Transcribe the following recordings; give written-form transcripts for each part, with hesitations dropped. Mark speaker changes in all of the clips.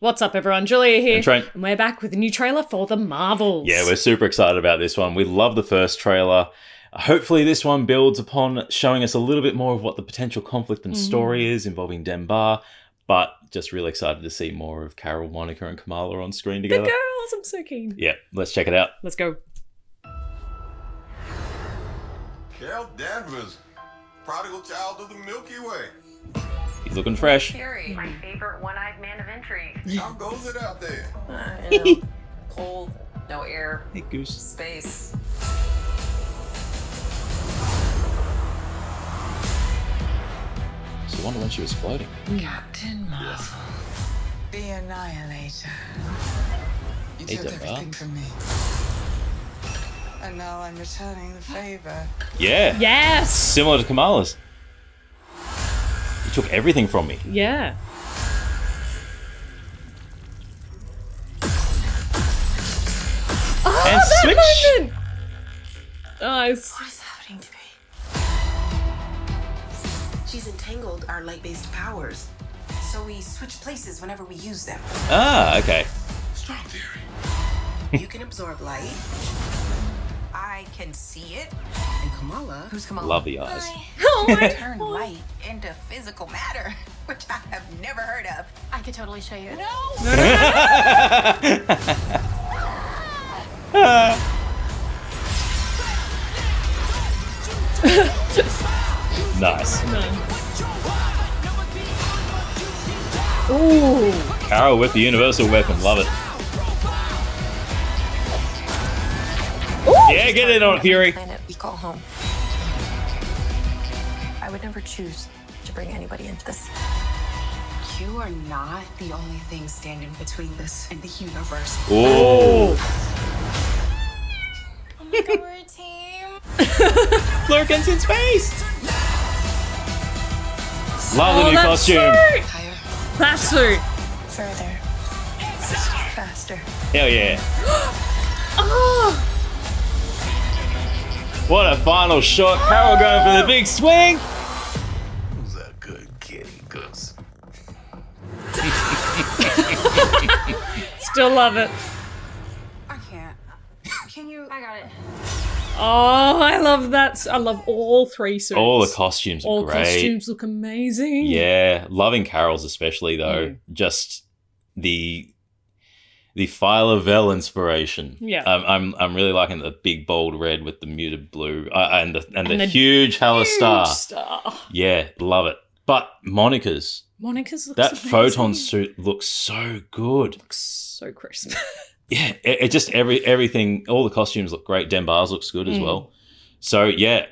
Speaker 1: What's up, everyone? Julia here.
Speaker 2: And Trent.
Speaker 1: And we're back with a new trailer for The Marvels.
Speaker 2: Yeah, we're super excited about this one. We love the first trailer. Hopefully this one builds upon showing us a little bit more of what the potential conflict and story is involving Denbar, but just really excited to see more of Carol, Monica, and Kamala on screen together.
Speaker 1: The girls, I'm so keen.
Speaker 2: Yeah, let's check it out.
Speaker 1: Let's go.
Speaker 3: Carol Danvers, prodigal child of the Milky Way.
Speaker 2: He's looking fresh.
Speaker 4: Harry, my favorite one-eyed man of intrigue.
Speaker 3: How goes it out there?
Speaker 4: I know. Cold, no air,
Speaker 2: Hey, Goose.
Speaker 4: space.
Speaker 2: So I wonder when she was floating.
Speaker 4: Captain Marvel.
Speaker 5: The Annihilator. You
Speaker 2: Hey,
Speaker 5: took
Speaker 2: Denbar.
Speaker 5: everything from me. And now I'm returning the favor.
Speaker 2: Yeah.
Speaker 1: Yes!
Speaker 2: Similar to Kamala's. You took everything from me.
Speaker 1: Yeah.
Speaker 2: And
Speaker 1: that
Speaker 2: switch.
Speaker 1: moment! Nice.
Speaker 4: What is happening to me? She's entangled our light-based powers. So we switch places whenever we use them.
Speaker 2: Ah, okay.
Speaker 3: Strong theory.
Speaker 4: You can absorb light. I can see it. And Kamala, who's Kamala?
Speaker 2: Love the eyes.
Speaker 1: Oh my
Speaker 4: Turn light into physical matter, which I have never heard of.
Speaker 6: I could totally show you.
Speaker 2: Nice.
Speaker 1: Ooh.
Speaker 2: Carol with the universal weapon. Love it. Yeah, get in on it, Fury.
Speaker 4: Planet we call home. I would never choose to bring anybody into this. You are not the only thing standing between this and the universe.
Speaker 2: Oh.
Speaker 6: Oh my god, we're a team.
Speaker 2: Flurkins in space. Love the new
Speaker 1: that
Speaker 2: costume.
Speaker 1: suit!
Speaker 5: Higher,
Speaker 1: That suit!
Speaker 5: further, faster.
Speaker 2: Hell yeah.
Speaker 1: Oh!
Speaker 2: What a final shot. Carol going for the big swing.
Speaker 3: Who's a good kitty goose?
Speaker 1: Still love it.
Speaker 4: I can't. Can you?
Speaker 6: I got it.
Speaker 1: Oh, I love that. I love all three suits.
Speaker 2: All the costumes are
Speaker 1: All
Speaker 2: great.
Speaker 1: costumes look amazing.
Speaker 2: Yeah, loving Carol's especially though. Just the Phyla Vel inspiration.
Speaker 1: Yeah.
Speaker 2: I'm really liking the big bold red with the muted blue and the huge Hella star.
Speaker 1: Star.
Speaker 2: Yeah, love it. But Monica's
Speaker 1: Monica's looks
Speaker 2: that
Speaker 1: amazing.
Speaker 2: photon suit looks so good.
Speaker 1: Looks so crisp.
Speaker 2: Yeah, it just everything. All the costumes look great. Denbar's looks good as well. So yeah.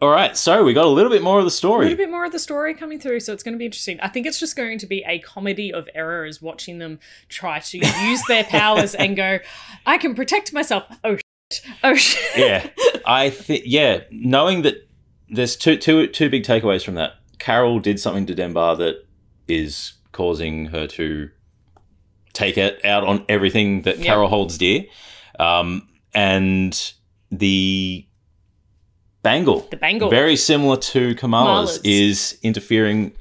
Speaker 2: All right, so we got a little bit more of the
Speaker 1: A
Speaker 2: story.
Speaker 1: little bit more of the story coming through, so it's going to be interesting. I think it's just going to be a comedy of errors, watching them try to use their powers and go, I can protect myself. Oh, shit. Oh, shit.
Speaker 2: Yeah, I think. Yeah, knowing that there's two big takeaways from that. Carol did something to Denbar that is causing her to take it out on everything that Carol holds dear, and the bangle, very similar to Kamala's, is interfering,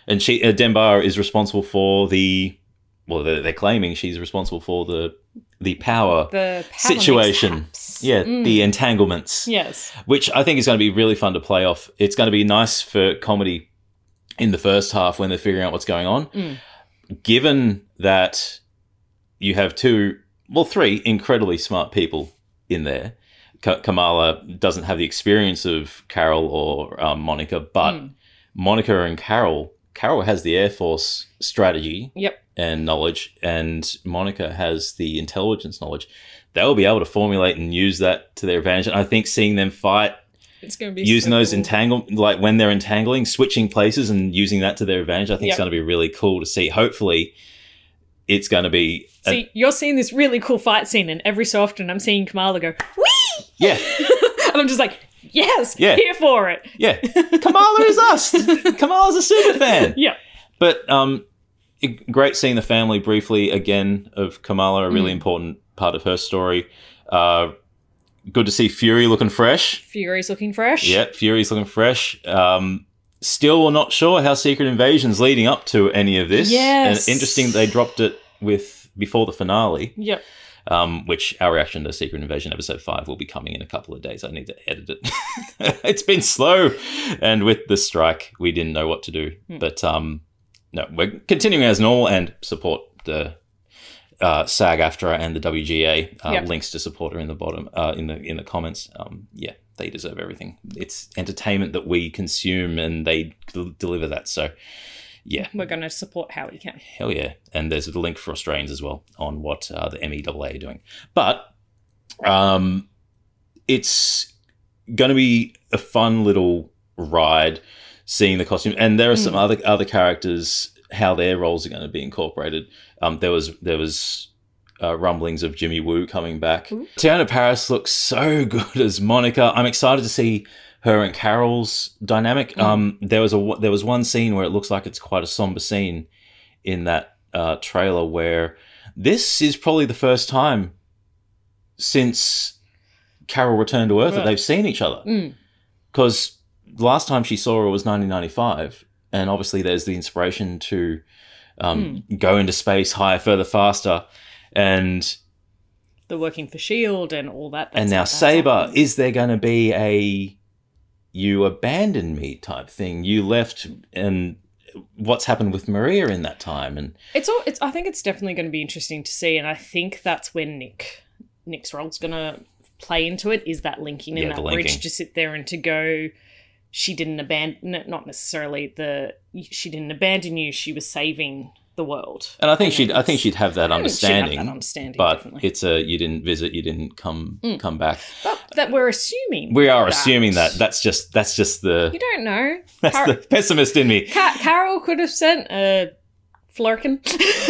Speaker 2: and Denbar is responsible for they're claiming she's responsible for the power situation. Yeah, the entanglements.
Speaker 1: Yes.
Speaker 2: Which I think is going to be really fun to play off. It's going to be nice for comedy in the first half when they're figuring out what's going on. Given that you have three incredibly smart people in there. Kamala doesn't have the experience of Carol or Monica, but Monica and Carol has the Air Force strategy and knowledge, and Monica has the intelligence knowledge. They'll be able to formulate and use that to their advantage. And I think seeing them fight,
Speaker 1: it's going to be
Speaker 2: using
Speaker 1: so
Speaker 2: those
Speaker 1: cool.
Speaker 2: like when they're entangling, switching places and using that to their advantage, I think it's going to be really cool to see. Hopefully, it's going to be...
Speaker 1: See, you're seeing this really cool fight scene, and every so often I'm seeing Kamala go, whee!
Speaker 2: Yeah.
Speaker 1: And I'm just like, yes,
Speaker 2: Yeah.
Speaker 1: here for it.
Speaker 2: Yeah. Kamala is us. Kamala's a super fan.
Speaker 1: Yeah.
Speaker 2: But great seeing the family briefly again of Kamala, a really important part of her story. Good to see Fury looking fresh.
Speaker 1: Fury's looking fresh.
Speaker 2: Yep, Fury's looking fresh. Still not sure how Secret Invasion's leading up to any of this.
Speaker 1: Yes.
Speaker 2: And interesting they dropped it before the finale.
Speaker 1: Yep.
Speaker 2: Which our reaction to Secret Invasion episode 5 will be coming in a couple of days. I need to edit it. It's been slow, and with the strike, we didn't know what to do. But no, we're continuing as normal and support the SAG-AFTRA and the WGA. Links to support are in the bottom in the comments. Yeah, they deserve everything. It's entertainment that we consume, and they deliver that. So. Yeah.
Speaker 1: We're going to support how we can.
Speaker 2: Hell yeah. And there's a link for Australians as well on what the MEAA are doing. But it's going to be a fun little ride seeing the costume. And there are some other characters, how their roles are going to be incorporated. There was rumblings of Jimmy Woo coming back. Tiana Paris looks so good as Monica. I'm excited to see her and Carol's dynamic. There was one scene where it looks like it's quite a somber scene in that trailer, where this is probably the first time since Carol returned to Earth that they've seen each other. Because the last time she saw her was 1995, and obviously there's the inspiration to go into space higher, further, faster, and
Speaker 1: the working for S.H.I.E.L.D. and all that.
Speaker 2: And now Saber, is there going to be a you abandoned me type thing? You left, and what's happened with Maria in that time? And
Speaker 1: I think it's definitely going to be interesting to see, and I think that's when Nick's role's going to play into it, is that linking in that bridge to sit there and to go, she didn't abandon it, not necessarily she didn't abandon you, she was saving the world.
Speaker 2: And I think she'd have that understanding. But
Speaker 1: definitely.
Speaker 2: It's you didn't visit, you didn't come back.
Speaker 1: But that we're assuming.
Speaker 2: We are assuming that. That's just the.
Speaker 1: You don't know.
Speaker 2: That's the pessimist in me.
Speaker 1: Carol could have sent a flirkin.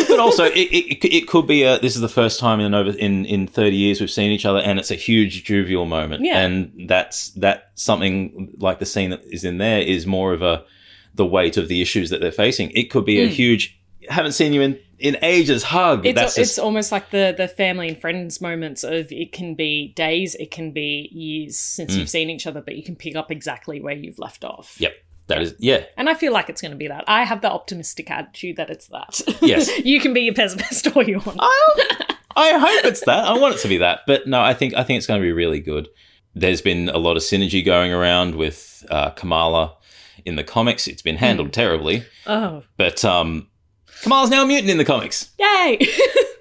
Speaker 2: But also, it could be this is the first time in 30 years we've seen each other, and it's a huge jovial moment.
Speaker 1: Yeah.
Speaker 2: And that's something like the scene that is in there is more of the weight of the issues that they're facing. It could be a huge. Haven't seen you in ages hug.
Speaker 1: It's almost like the family and friends moments of, it can be days, it can be years since you've seen each other, but you can pick up exactly where you've left off.
Speaker 2: Yep. That is, yeah.
Speaker 1: And I feel like it's going to be that. I have the optimistic attitude that it's that.
Speaker 2: Yes.
Speaker 1: You can be a pessimist all you want.
Speaker 2: I hope it's that. I want it to be that. But no, I think it's going to be really good. There's been a lot of synergy going around with Kamala in the comics. It's been handled terribly. Oh. But Kamala's now a mutant in the comics.
Speaker 1: Yay!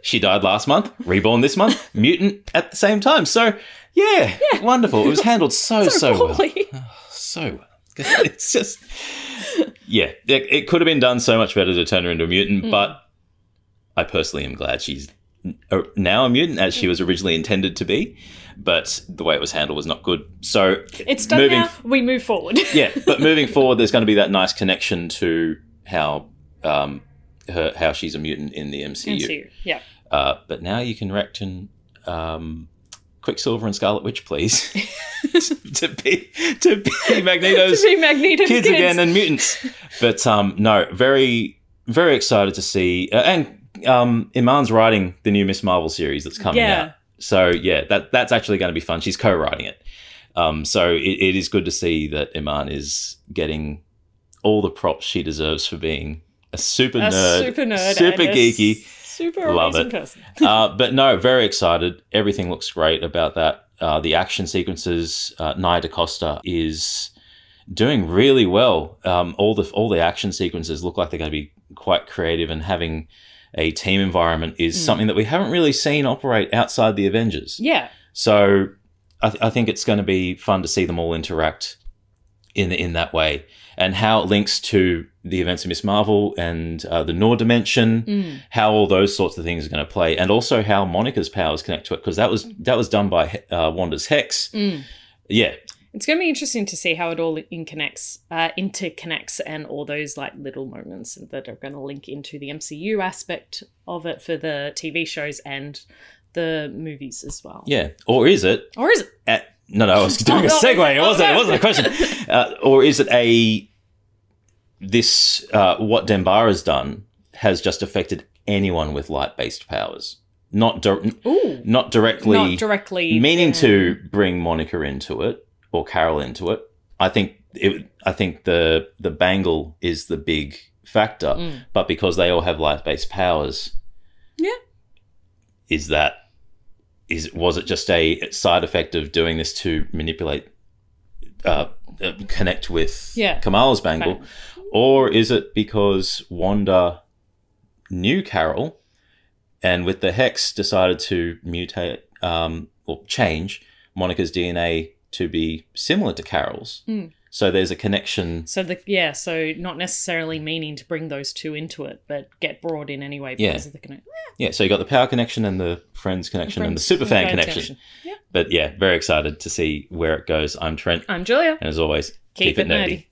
Speaker 2: She died last month, reborn this month, mutant at the same time. So, yeah. Wonderful. It was handled so well. So well. It's just, yeah, it could have been done so much better to turn her into a mutant, but I personally am glad she's now a mutant, as she was originally intended to be, but the way it was handled was not good. So
Speaker 1: it's done now, we move forward.
Speaker 2: Yeah, but moving forward, there's going to be that nice connection to how she's a mutant in the MCU.
Speaker 1: Yeah.
Speaker 2: But now you can reckon Quicksilver and Scarlet Witch, please, to be Magneto's kids again and mutants. But no, very, very excited to see. And Iman's writing the new Miss Marvel series that's coming out. So yeah, that's actually going to be fun. She's co-writing it. So it is good to see that Iman is getting all the props she deserves for being a super nerd, super geeky.
Speaker 1: Super
Speaker 2: love
Speaker 1: amazing
Speaker 2: it.
Speaker 1: Person.
Speaker 2: But no, very excited. Everything looks great about that. The action sequences, Nia DaCosta is doing really well. All the action sequences look like they're going to be quite creative, and having a team environment is something that we haven't really seen operate outside the Avengers.
Speaker 1: Yeah.
Speaker 2: So I think it's going to be fun to see them all interact in that way, and how it links to the events of Miss Marvel and the Noor dimension, how all those sorts of things are going to play, and also how Monica's powers connect to it, because that was done by Wanda's Hex. Yeah.
Speaker 1: It's going to be interesting to see how it all interconnects, and all those like little moments that are going to link into the MCU aspect of it for the TV shows and the movies as well.
Speaker 2: Yeah. Or is it? No, I was doing a segue. It wasn't a question. Or is it what Dembara's done has just affected anyone with light-based powers? Not directly meaning to bring Monica into it or Carol into it. I think the bangle is the big factor, but because they all have light-based powers, was it just a side effect of doing this to manipulate, connect with Kamala's bangle, or is it because Wanda knew Carol and with the hex decided to mutate or change Monica's DNA to be similar to Carol's? So there's a connection.
Speaker 1: So so not necessarily meaning to bring those two into it, but get brought in anyway because of the connection.
Speaker 2: Yeah, so you got the power connection and the friends connection and the superfan connection. Yeah. But yeah, very excited to see where it goes. I'm Trent.
Speaker 1: I'm Julia.
Speaker 2: And as always, keep it nerdy.